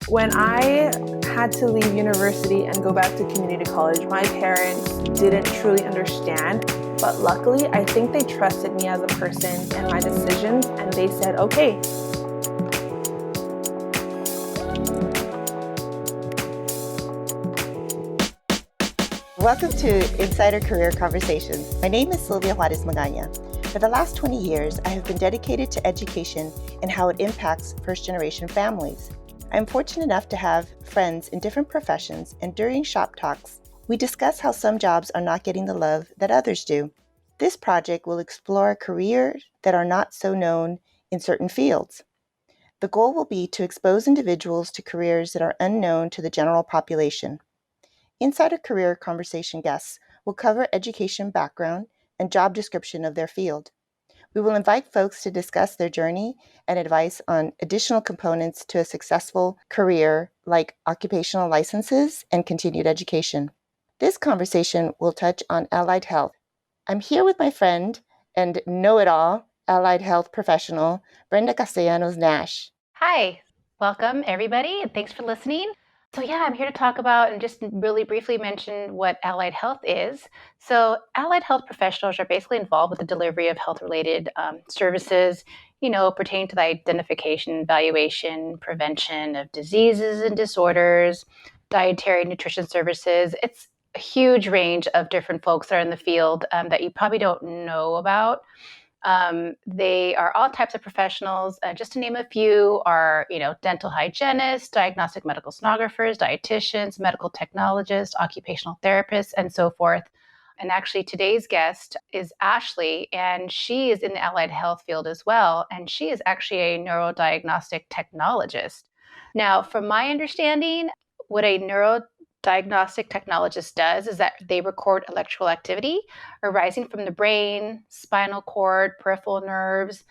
When I had to leave university and go back to community college, my parents didn't truly understand, but luckily, I think they trusted me as a person and my decisions, and they said, okay. Welcome to Insider Career Conversations. My name is Juarez Consulting Inc. For the last 20 years, I have been dedicated to education and how it impacts first-generation families. I am fortunate enough to have friends in different professions, and during shop talks, we discuss how some jobs are not getting the love that others do. This project will explore careers that are not so known in certain fields. The goal will be to expose individuals to careers that are unknown to the general population. Insider Career Conversation guests will cover education background and job description of their field. We will invite folks to discuss their journey and advice on additional components to a successful career like occupational licenses and continued education. This conversation will touch on allied health. I'm here with my friend and know-it-all allied health professional, Brenda Castellanos-Nash. Hi, welcome everybody, and thanks for listening. So I'm here to talk about and just really briefly mention what allied health is. So allied health professionals are basically involved with the delivery of health-related services, pertaining to the identification, evaluation, prevention of diseases and disorders, dietary nutrition services. It's a huge range of different folks that are in the field that you probably don't know about. They are all types of professionals. Just to name a few are, dental hygienists, diagnostic medical sonographers, dietitians, medical technologists, occupational therapists, and so forth. And actually today's guest is Ashley, and she is in the allied health field as well. And she is actually a neurodiagnostic technologist. Now, from my understanding, what a neurodiagnostic technologist does is that they record electrical activity arising from the brain, spinal cord, peripheral nerves,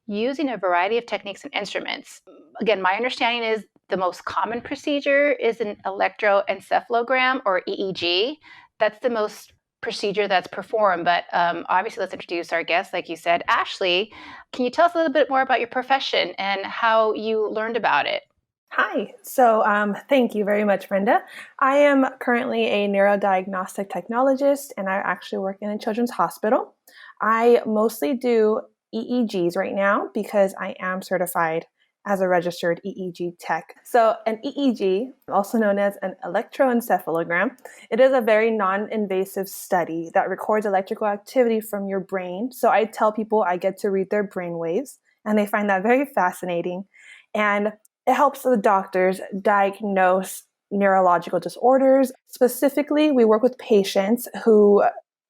using a variety of techniques and instruments. Again, my understanding is the most common procedure is an electroencephalogram or EEG. That's the most procedure that's performed. But obviously, let's introduce our guest. Like you said, Ashley, can you tell us a little bit more about your profession and how you learned about it? Hi. So thank you very much, Brenda. I am currently a neurodiagnostic technologist, and I actually work in a children's hospital. I mostly do EEGs right now because I am certified as a registered EEG tech. So an EEG, also known as an electroencephalogram, it is a very non-invasive study that records electrical activity from your brain. So I tell people I get to read their brain waves, and they find that very fascinating. And it helps the doctors diagnose neurological disorders. Specifically, we work with patients who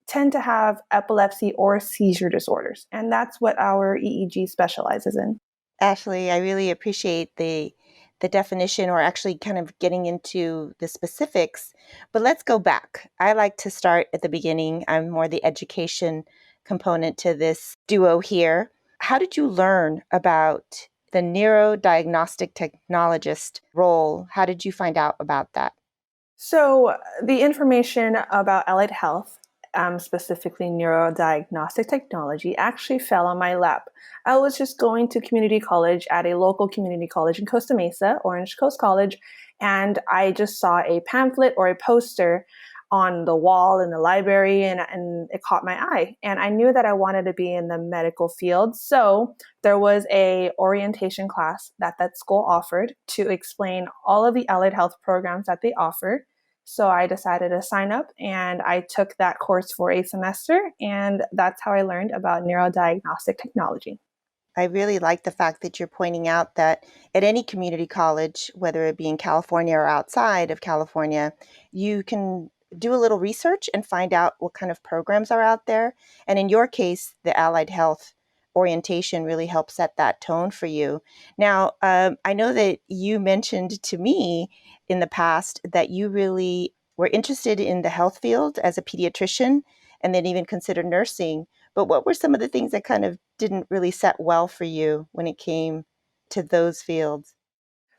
tend to have epilepsy or seizure disorders, and that's what our EEG specializes in. Ashley, I really appreciate the definition, or actually kind of getting into the specifics, but let's go back. I like to start at the beginning. I'm more the education component to this duo here. How did you learn about the neurodiagnostic technologist role? How did you find out about that? So the information about allied health, specifically neurodiagnostic technology, actually fell on my lap. I was just going to community college at a local community college in Costa Mesa, Orange Coast College, and I just saw a pamphlet or a poster on the wall in the library, and it caught my eye. And I knew that I wanted to be in the medical field. So there was a orientation class that school offered to explain all of the allied health programs that they offer. So I decided to sign up, and I took that course for a semester, and that's how I learned about neurodiagnostic technology. I really like the fact that you're pointing out that at any community college, whether it be in California or outside of California, you can do a little research and find out what kind of programs are out there. And in your case, the allied health orientation really helps set that tone for you. Now, I know that you mentioned to me in the past that you really were interested in the health field as a pediatrician and then even considered nursing. But what were some of the things that kind of didn't really set well for you when it came to those fields?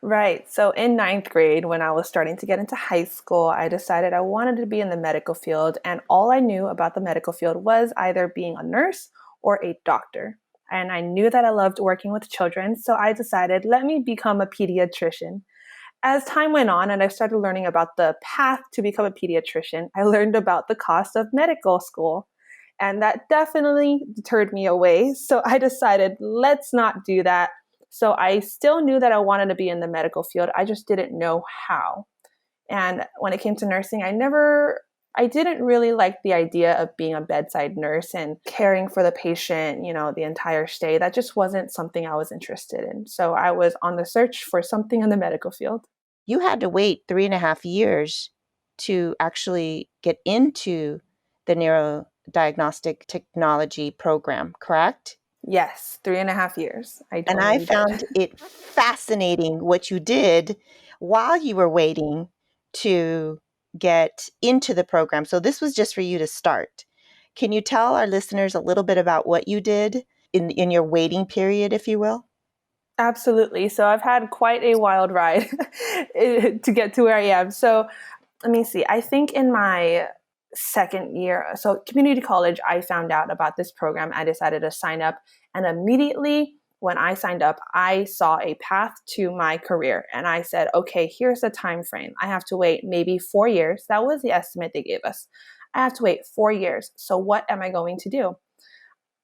Right. So in ninth grade, when I was starting to get into high school, I decided I wanted to be in the medical field. And all I knew about the medical field was either being a nurse or a doctor. And I knew that I loved working with children. So I decided, let me become a pediatrician. as time went on and I started learning about the path to become a pediatrician, I learned about the cost of medical school. And that definitely deterred me away. So I decided, let's not do that. So I still knew that I wanted to be in the medical field. I just didn't know how. And when it came to nursing, I didn't really like the idea of being a bedside nurse and caring for the patient, the entire stay. That just wasn't something I was interested in. So I was on the search for something in the medical field. You had to wait 3.5 years to actually get into the Neurodiagnostic Technology program, correct? Yes, 3.5 years. I And I totally did. found it fascinating what you did while you were waiting to get into the program. So this was just for you to start. Can you tell our listeners a little bit about what you did in your waiting period, if you will? Absolutely. So I've had quite a wild ride to get to where I am. So let me see. I think in my second year, so community college, I found out about this program. I decided to sign up. And immediately when I signed up, I saw a path to my career. And I said, okay, here's the time frame. I have to wait maybe 4 years. That was the estimate they gave us. I have to wait 4 years. So what am I going to do?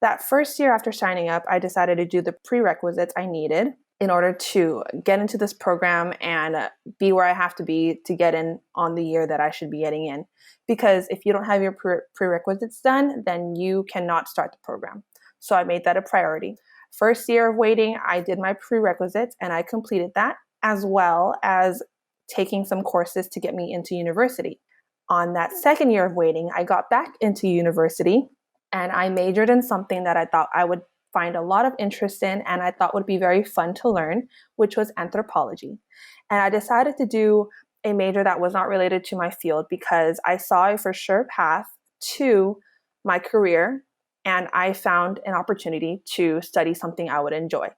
That first year after signing up, I decided to do the prerequisites I needed in order to get into this program and be where I have to be to get in on the year that I should be getting in. Because if you don't have your prerequisites done, then you cannot start the program. So I made that a priority. First year of waiting, I did my prerequisites and I completed that, as well as taking some courses to get me into university. On that second year of waiting, I got back into university and I majored in something that I thought I would find a lot of interest in and I thought would be very fun to learn, which was anthropology. And I decided to do a major that was not related to my field because I saw a for sure path to my career and I found an opportunity to study something I would enjoy.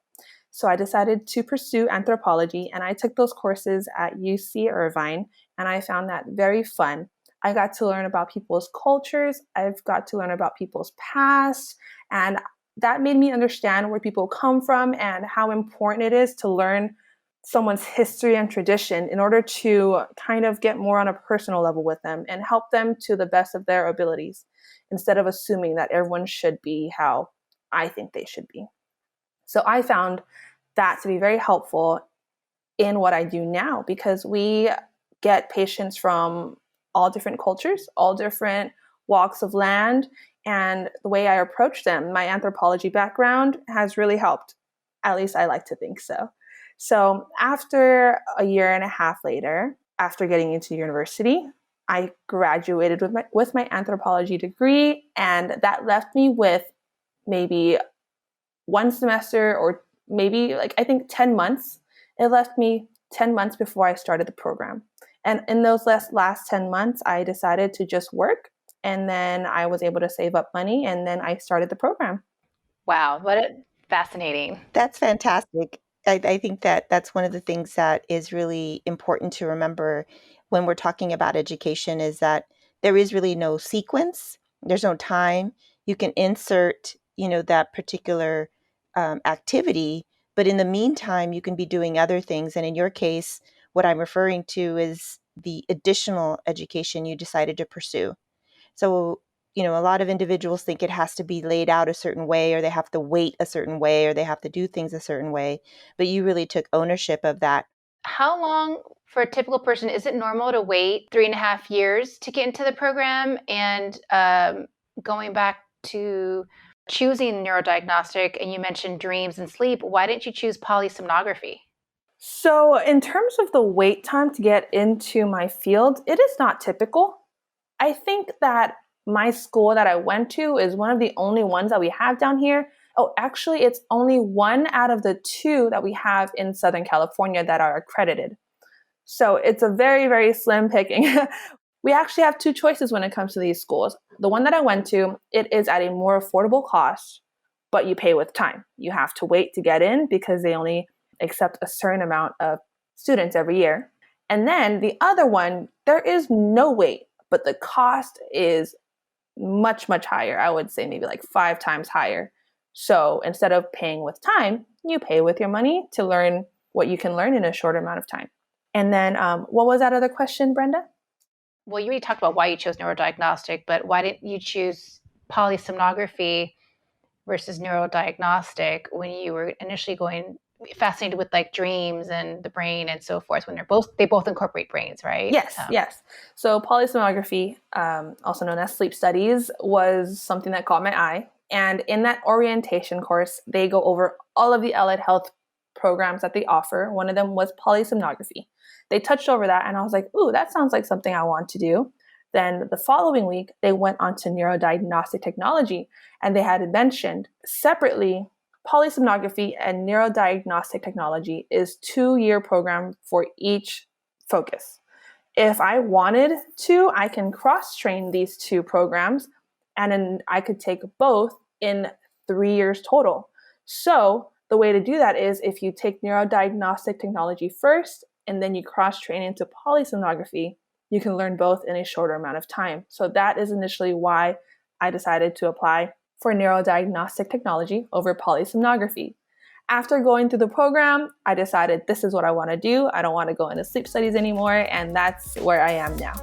So I decided to pursue anthropology and I took those courses at UC Irvine and I found that very fun. I got to learn about people's cultures. I've got to learn about people's past. And that made me understand where people come from and how important it is to learn someone's history and tradition in order to kind of get more on a personal level with them and help them to the best of their abilities instead of assuming that everyone should be how I think they should be. So I found that to be very helpful in what I do now because we get patients from all different cultures, all different walks of land, and the way I approach them, my anthropology background has really helped. At least I like to think so. So after a year and a half later, after getting into university, I graduated with my anthropology degree, and that left me with maybe one semester or maybe I think 10 months. It left me 10 months before I started the program. And in those last 10 months, I decided to just work. And then I was able to save up money and then I started the program. Wow, fascinating. That's fantastic. I think that that's one of the things that is really important to remember when we're talking about education is that there is really no sequence. There's no time. You can insert, that particular activity, but in the meantime, you can be doing other things. And in your case, what I'm referring to is the additional education you decided to pursue. So, a lot of individuals think it has to be laid out a certain way, or they have to wait a certain way, or they have to do things a certain way. But you really took ownership of that. How long for a typical person is it normal to wait 3.5 years to get into the program? And going back to choosing neurodiagnostic, and you mentioned dreams and sleep, why didn't you choose polysomnography? So, in terms of the wait time to get into my field, it is not typical. I think that my school that I went to is one of the only ones that we have down here. Oh, actually, it's only one out of the two that we have in Southern California that are accredited. So it's a very, very slim picking. We actually have two choices when it comes to these schools. The one that I went to, it is at a more affordable cost, but you pay with time. You have to wait to get in because they only accept a certain amount of students every year. And then the other one, there is no wait, but the cost is much, much higher. I would say maybe 5 times higher. So instead of paying with time, you pay with your money to learn what you can learn in a short amount of time. And then what was that other question, Brenda? Well, you already talked about why you chose neurodiagnostic, but why didn't you choose polysomnography versus neurodiagnostic when you were initially fascinated with like dreams and the brain and so forth, when they both incorporate brains, right? Yes. So polysomnography, also known as sleep studies, was something that caught my eye. And in that orientation course, they go over all of the allied health programs that they offer. One of them was polysomnography. They touched over that, and I was like, ooh, that sounds like something I want to do. Then the following week, they went on to neurodiagnostic technology, and they had mentioned separately polysomnography and neurodiagnostic technology is 2-year program for each focus. If I wanted to, I can cross-train these two programs, and then I could take both in 3 years total. So the way to do that is if you take neurodiagnostic technology first, and then you cross-train into polysomnography, you can learn both in a shorter amount of time. So that is initially why I decided to apply for neurodiagnostic technology over polysomnography. After going through the program, I decided this is what I want to do. I don't want to go into sleep studies anymore, and that's where I am now.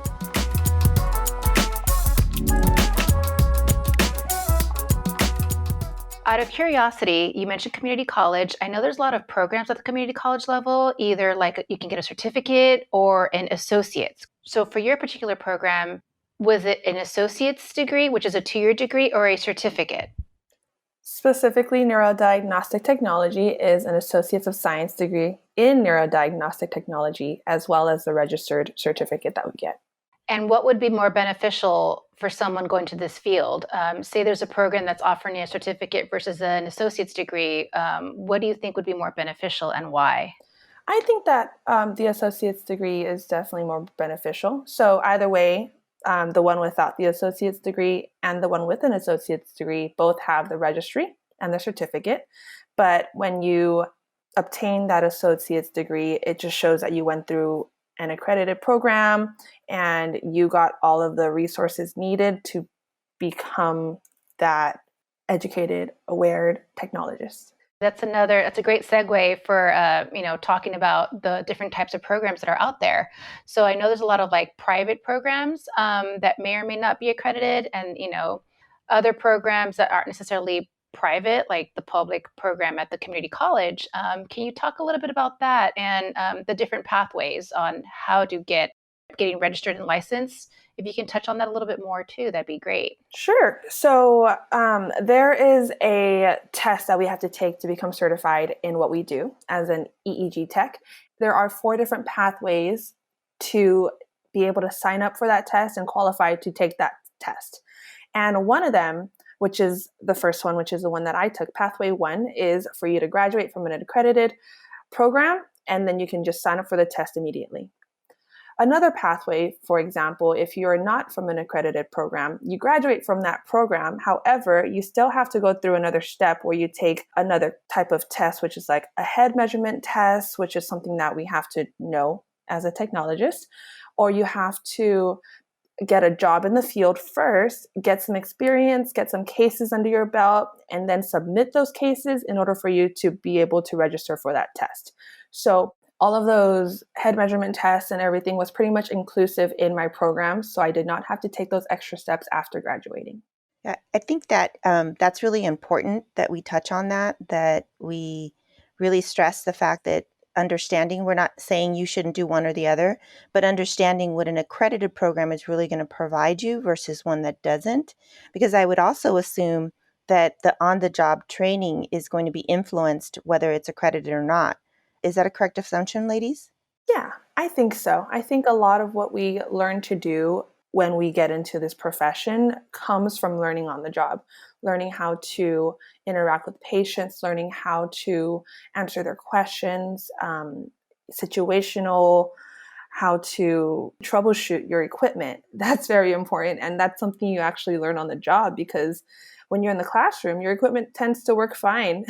Out of curiosity, you mentioned community college. I know there's a lot of programs at the community college level, either like you can get a certificate or an associate's. So for your particular program, was it an associate's degree, which is a 2-year degree, or a certificate? Specifically, neurodiagnostic technology is an Associates of Science degree in neurodiagnostic technology, as well as the registered certificate that we get. And what would be more beneficial for someone going to this field? Say there's a program that's offering a certificate versus an associate's degree. What do you think would be more beneficial and why? I think that the associate's degree is definitely more beneficial. So either way, the one without the associate's degree and the one with an associate's degree both have the registry and the certificate. But when you obtain that associate's degree, it just shows that you went through an accredited program and you got all of the resources needed to become that educated, aware technologist. That's a great segue for, talking about the different types of programs that are out there. So I know there's a lot of like private programs that may or may not be accredited, and, other programs that aren't necessarily private, like the public program at the community college. Can you talk a little bit about that and the different pathways on how to getting registered and licensed? If you can touch on that a little bit more too, that'd be great. Sure. So there is a test that we have to take to become certified in what we do as an EEG tech. There are 4 different pathways to be able to sign up for that test and qualify to take that test. And one of them, which is the first one, which is the one that I took, pathway 1, is for you to graduate from an accredited program, and then you can just sign up for the test immediately. Another pathway, for example, if you're not from an accredited program, you graduate from that program. However, you still have to go through another step where you take another type of test, which is like a head measurement test, which is something that we have to know as a technologist, or you have to get a job in the field first, get some experience, get some cases under your belt, and then submit those cases in order for you to be able to register for that test. So all of those head measurement tests and everything was pretty much inclusive in my program, so I did not have to take those extra steps after graduating. Yeah, I think that that's really important that we touch on that we really stress the fact that understanding, we're not saying you shouldn't do one or the other, but understanding what an accredited program is really going to provide you versus one that doesn't. Because I would also assume that the on-the-job training is going to be influenced whether it's accredited or not. Is that a correct assumption, ladies? Yeah, I think so. I think a lot of what we learn to do when we get into this profession comes from learning on the job, learning how to interact with patients, learning how to answer their questions, situational, how to troubleshoot your equipment. That's very important. And that's something you actually learn on the job, because when you're in the classroom, your equipment tends to work fine.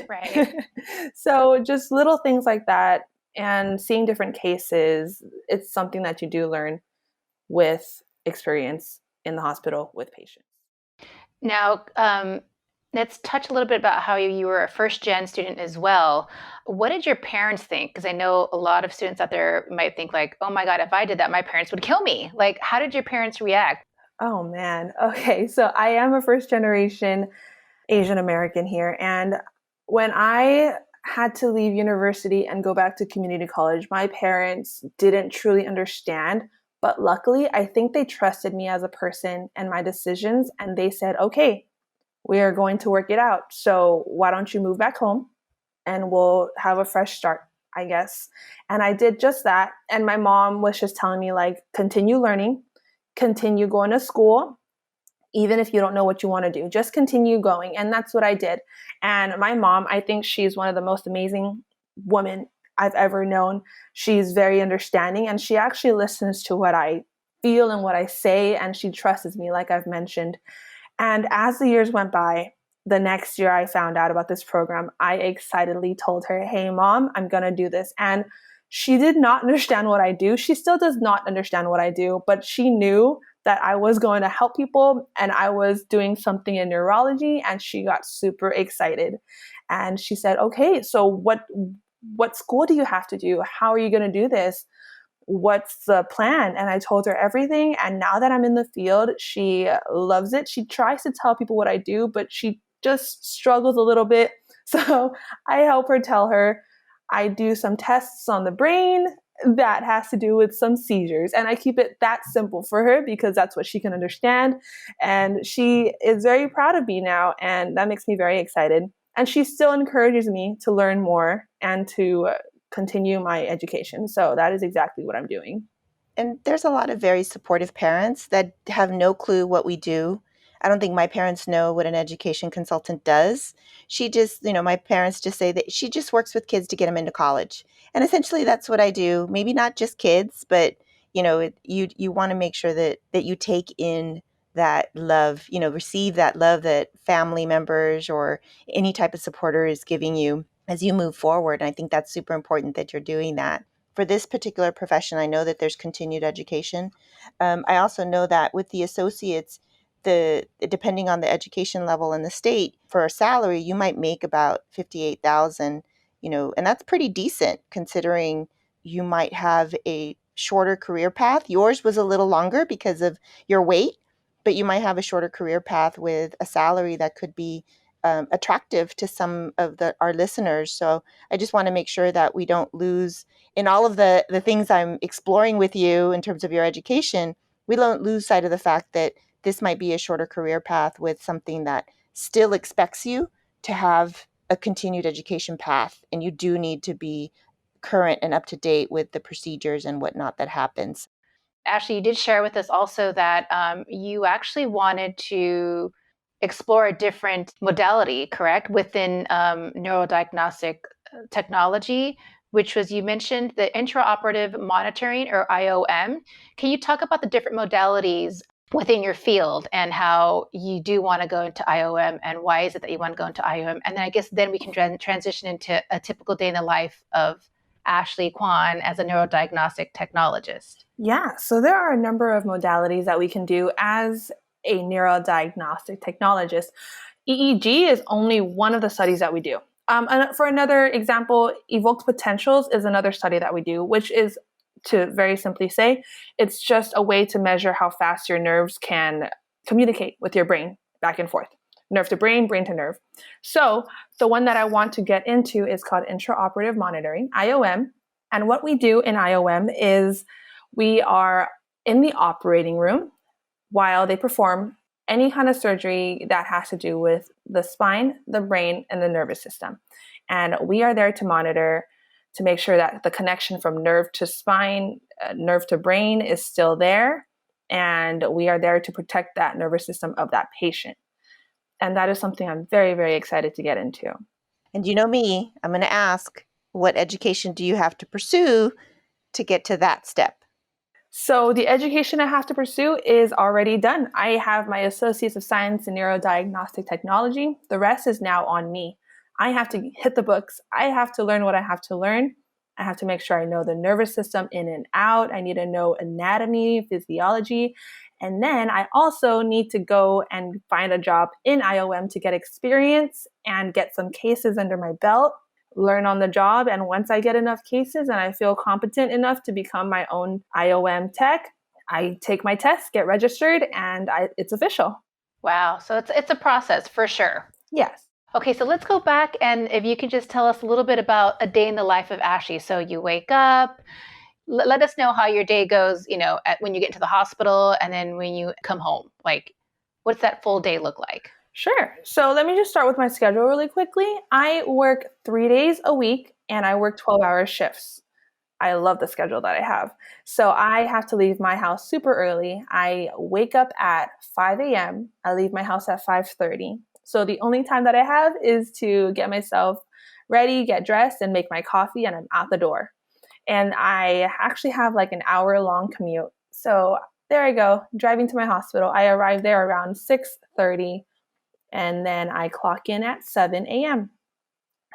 Right. So just little things like that and seeing different cases, it's something that you do learn with experience in the hospital with patients. Now, Let's touch a little bit about how you were a first gen student as well. What did your parents think? Because I know a lot of students out there might think like, oh my God, if I did that, my parents would kill me. Like, how did your parents react? Oh man. Okay. So I am a first generation Asian American here. And when I had to leave university and go back to community college, my parents didn't truly understand. But luckily, I think they trusted me as a person and my decisions. And they said, okay, we are going to work it out. So why don't you move back home and we'll have a fresh start, I guess. And I did just that. And my mom was just telling me, like, continue learning, continue going to school, even if you don't know what you want to do, just continue going. And that's what I did. And my mom, I think she's one of the most amazing women I've ever known. She's very understanding and she actually listens to what I feel and what I say. And she trusts me, like I've mentioned. And as the years went by, the next year I found out about this program, I excitedly told her, hey, mom, I'm going to do this. And she did not understand what I do. She still does not understand what I do, but she knew that I was going to help people and I was doing something in neurology, and she got super excited. And she said, okay, so what school do you have to do? How are you going to do this? What's the plan? And I told her everything. And now that I'm in the field, she loves it. She tries to tell people what I do, but she just struggles a little bit. So I help her tell her I do some tests on the brain that has to do with some seizures. And I keep it that simple for her because that's what she can understand. And she is very proud of me now. And that makes me very excited. And she still encourages me to learn more and to continue my education. So that is exactly what I'm doing. And there's a lot of very supportive parents that have no clue what we do. I don't think my parents know what an education consultant does. She just, my parents just say that she just works with kids to get them into college. And essentially that's what I do. Maybe not just kids, but you want to make sure that you take in that love, receive that love that family members or any type of supporter is giving you as you move forward. And I think that's super important that you're doing that. For this particular profession, I know that there's continued education. I also know that with the associates, depending on the education level in the state, for a salary, you might make about 58,000, and that's pretty decent considering you might have a shorter career path. Yours was a little longer because of your weight, but you might have a shorter career path with a salary that could be attractive to some of our listeners. So I just want to make sure that we don't lose in all of the things I'm exploring with you in terms of your education. We don't lose sight of the fact that this might be a shorter career path with something that still expects you to have a continued education path. And you do need to be current and up to date with the procedures and whatnot that happens. Ashley, you did share with us also that you actually wanted to explore a different modality, correct, within neurodiagnostic technology, which was, you mentioned the intraoperative monitoring, or IOM. Can you talk about the different modalities within your field and how you do want to go into IOM, and why is it that you want to go into IOM? And then I guess then we can transition into a typical day in the life of Ashley Kwan as a neurodiagnostic technologist. Yeah, so there are a number of modalities that we can do as a neurodiagnostic technologist. EEG is only one of the studies that we do. And for another example, evoked potentials is another study that we do, which is, to very simply say, it's just a way to measure how fast your nerves can communicate with your brain back and forth, nerve to brain, brain to nerve. So the one that I want to get into is called intraoperative monitoring, IOM. And what we do in IOM is we are in the operating room while they perform any kind of surgery that has to do with the spine, the brain, and the nervous system. And we are there to monitor to make sure that the connection from nerve to spine, nerve to brain is still there. And we are there to protect that nervous system of that patient. And that is something I'm very, very excited to get into. And you know me, I'm going to ask, what education do you have to pursue to get to that step? So the education I have to pursue is already done. I have my Associates of Science in Neurodiagnostic Technology. The rest is now on me. I have to hit the books. I have to learn what I have to learn. I have to make sure I know the nervous system in and out. I need to know anatomy, physiology, And then I also need to go and find a job in IOM to get experience and get some cases under my belt, learn on the job. And once I get enough cases and I feel competent enough to become my own IOM tech, I take my test, get registered, and it's official. Wow. So it's a process for sure. Yes. Okay, so let's go back, and if you could just tell us a little bit about a day in the life of Ashley. So you wake up, let us know how your day goes, when you get to the hospital and then when you come home. Like, what's that full day look like? Sure. So let me just start with my schedule really quickly. I work 3 days a week and I work 12-hour shifts. I love the schedule that I have. So I have to leave my house super early. I wake up at 5 a.m. I leave my house at 5:30. So the only time that I have is to get myself ready, get dressed, and make my coffee, and I'm out the door. And I actually have like an hour-long commute. So there I go, driving to my hospital. I arrive there around 6:30, and then I clock in at 7 a.m.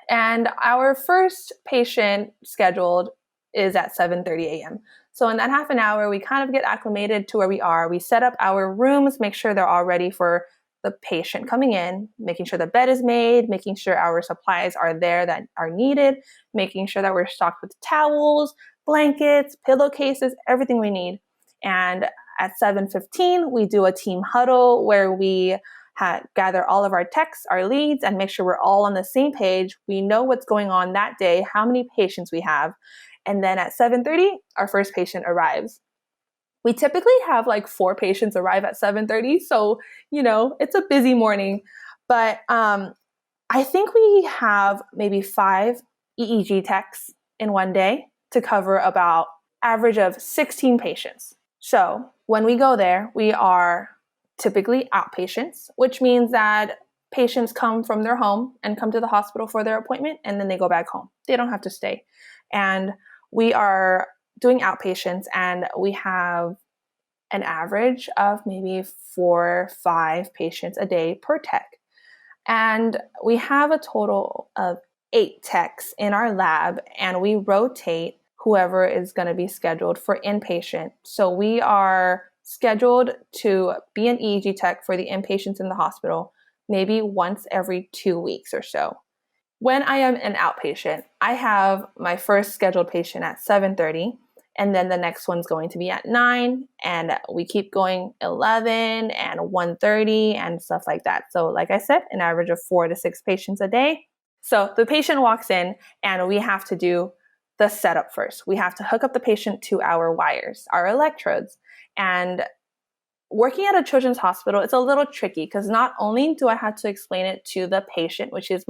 And our first patient scheduled is at 7:30 a.m. So in that half an hour, we kind of get acclimated to where we are. We set up our rooms, make sure they're all ready for the patient coming in, making sure the bed is made, making sure our supplies are there that are needed, making sure that we're stocked with towels, blankets, pillowcases, everything we need. And at 7:15, we do a team huddle where we gather all of our techs, our leads, and make sure we're all on the same page. We know what's going on that day, how many patients we have. And then at 7:30, our first patient arrives. We typically have like 4 patients arrive at 7:30. So, it's a busy morning. But I think we have maybe 5 EEG techs in one day to cover about average of 16 patients. So when we go there, we are typically outpatients, which means that patients come from their home and come to the hospital for their appointment, and then they go back home. They don't have to stay. And we are doing outpatients, and we have an average of maybe 4 or 5 patients a day per tech. And we have a total of 8 techs in our lab, and we rotate whoever is going to be scheduled for inpatient. So we are scheduled to be an EEG tech for the inpatients in the hospital maybe once every 2 weeks or so. When I am an outpatient, I have my first scheduled patient at 7:30, and then the next one's going to be at 9, and we keep going 11 and 1:30 and stuff like that. So like I said, an average of 4 to 6 patients a day. So the patient walks in, and we have to do the setup first. We have to hook up the patient to our wires, our electrodes. And working at a children's hospital, it's a little tricky because not only do I have to explain it to the patient, which is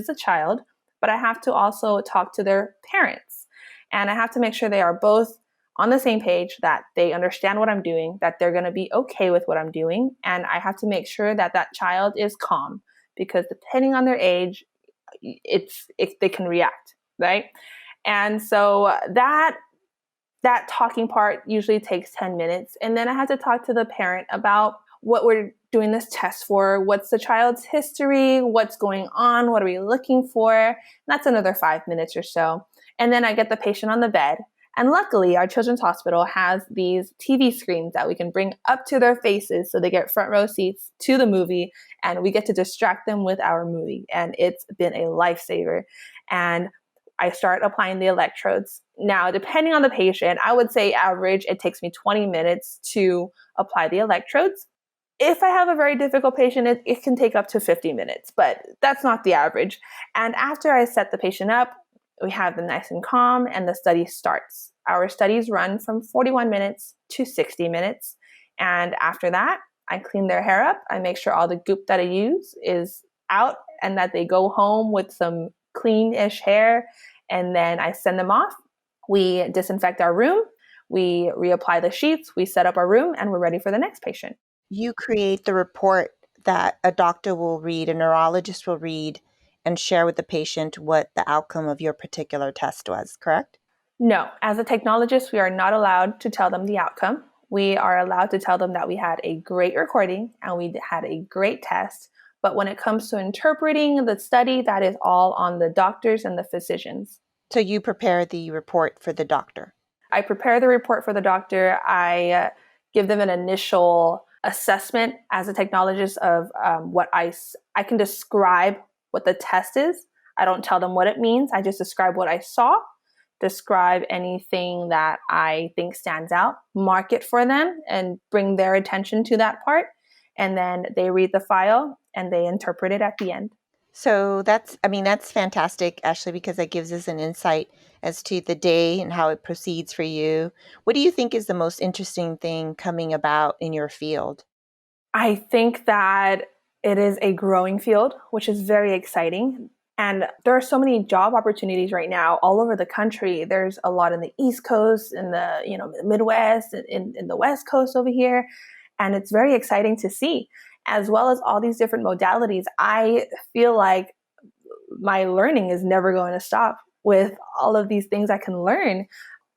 the child, but I have to also talk to their parents. And I have to make sure they are both on the same page, that they understand what I'm doing, that they're going to be okay with what I'm doing. And I have to make sure that that child is calm, because depending on their age, they can react, right? And so that talking part usually takes 10 minutes. And then I have to talk to the parent about what we're doing this test for, what's the child's history, what's going on, what are we looking for. And that's another 5 minutes or so. And then I get the patient on the bed. And luckily, our children's hospital has these TV screens that we can bring up to their faces so they get front row seats to the movie, and we get to distract them with our movie. And it's been a lifesaver. And I start applying the electrodes. Now, depending on the patient, I would say average, it takes me 20 minutes to apply the electrodes. If I have a very difficult patient, it can take up to 50 minutes, but that's not the average. And after I set the patient up, we have them nice and calm, and the study starts. Our studies run from 41 minutes to 60 minutes. And after that, I clean their hair up. I make sure all the goop that I use is out and that they go home with some clean-ish hair. And then I send them off. We disinfect our room. We reapply the sheets. We set up our room, and we're ready for the next patient. You create the report that a doctor will read, a neurologist will read, and share with the patient what the outcome of your particular test was, correct? No. As a technologist, we are not allowed to tell them the outcome. We are allowed to tell them that we had a great recording and we had a great test. But when it comes to interpreting the study, that is all on the doctors and the physicians. So you prepare the report for the doctor? I prepare the report for the doctor. I give them an initial assessment as a technologist of what I can describe what the test is. I don't tell them what it means. I just describe what I saw, describe anything that I think stands out, mark it for them, and bring their attention to that part. And then they read the file and they interpret it at the end. So that's fantastic, Ashley, because that gives us an insight as to the day and how it proceeds for you. What do you think is the most interesting thing coming about in your field? I think that it is a growing field, which is very exciting. And there are so many job opportunities right now all over the country. There's a lot in the East Coast, in the Midwest, in the West Coast over here. And it's very exciting to see, as well as all these different modalities. I feel like my learning is never going to stop with all of these things I can learn.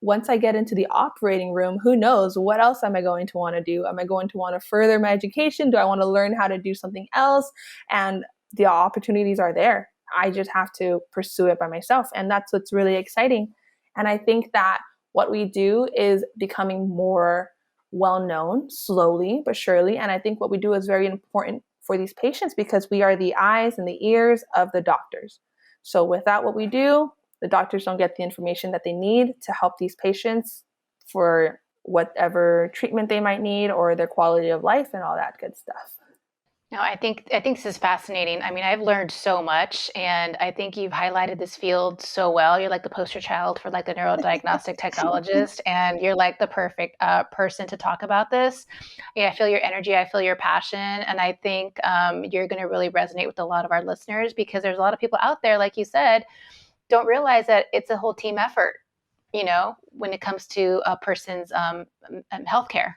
Once I get into the operating room, who knows, what else am I going to want to do? Am I going to want to further my education? Do I want to learn how to do something else? And the opportunities are there. I just have to pursue it by myself. And that's what's really exciting. And I think that what we do is becoming more well-known, slowly but surely. And I think what we do is very important for these patients because we are the eyes and the ears of the doctors. So without what we do, the doctors don't get the information that they need to help these patients for whatever treatment they might need or their quality of life and all that good stuff. No, I think this is fascinating. I mean, I've learned so much, and I think you've highlighted this field so well. You're like the poster child for like the neurodiagnostic technologist, and you're like the perfect person to talk about this. Yeah, I feel your energy, I feel your passion, and I think you're going to really resonate with a lot of our listeners because there's a lot of people out there, like you said, don't realize that it's a whole team effort, when it comes to a person's healthcare.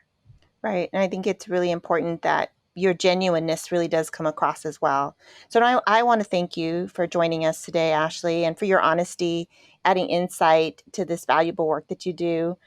Right. And I think it's really important that your genuineness really does come across as well. So I want to thank you for joining us today, Ashley, and for your honesty, adding insight to this valuable work that you do.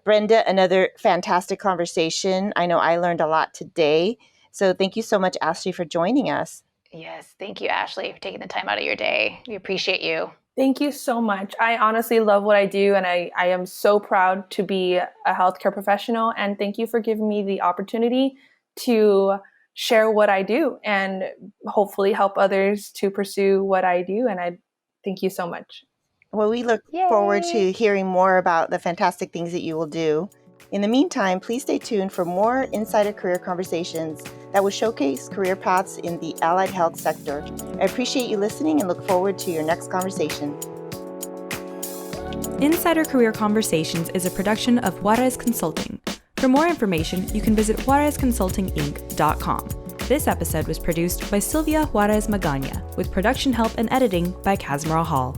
Brenda, another fantastic conversation. I know I learned a lot today. So thank you so much, Ashley, for joining us. Yes. Thank you, Ashley, for taking the time out of your day. We appreciate you. Thank you so much. I honestly love what I do, and I am so proud to be a healthcare professional. And thank you for giving me the opportunity to share what I do and hopefully help others to pursue what I do. And I thank you so much. Well, we look forward to hearing more about the fantastic things that you will do. In the meantime, please stay tuned for more Insider Career Conversations that will showcase career paths in the allied health sector. I appreciate you listening and look forward to your next conversation. Insider Career Conversations is a production of Juarez Consulting. For more information, you can visit juarezconsultinginc.com. This episode was produced by Sylvia Juarez Magana, with production help and editing by Kazmira Hall.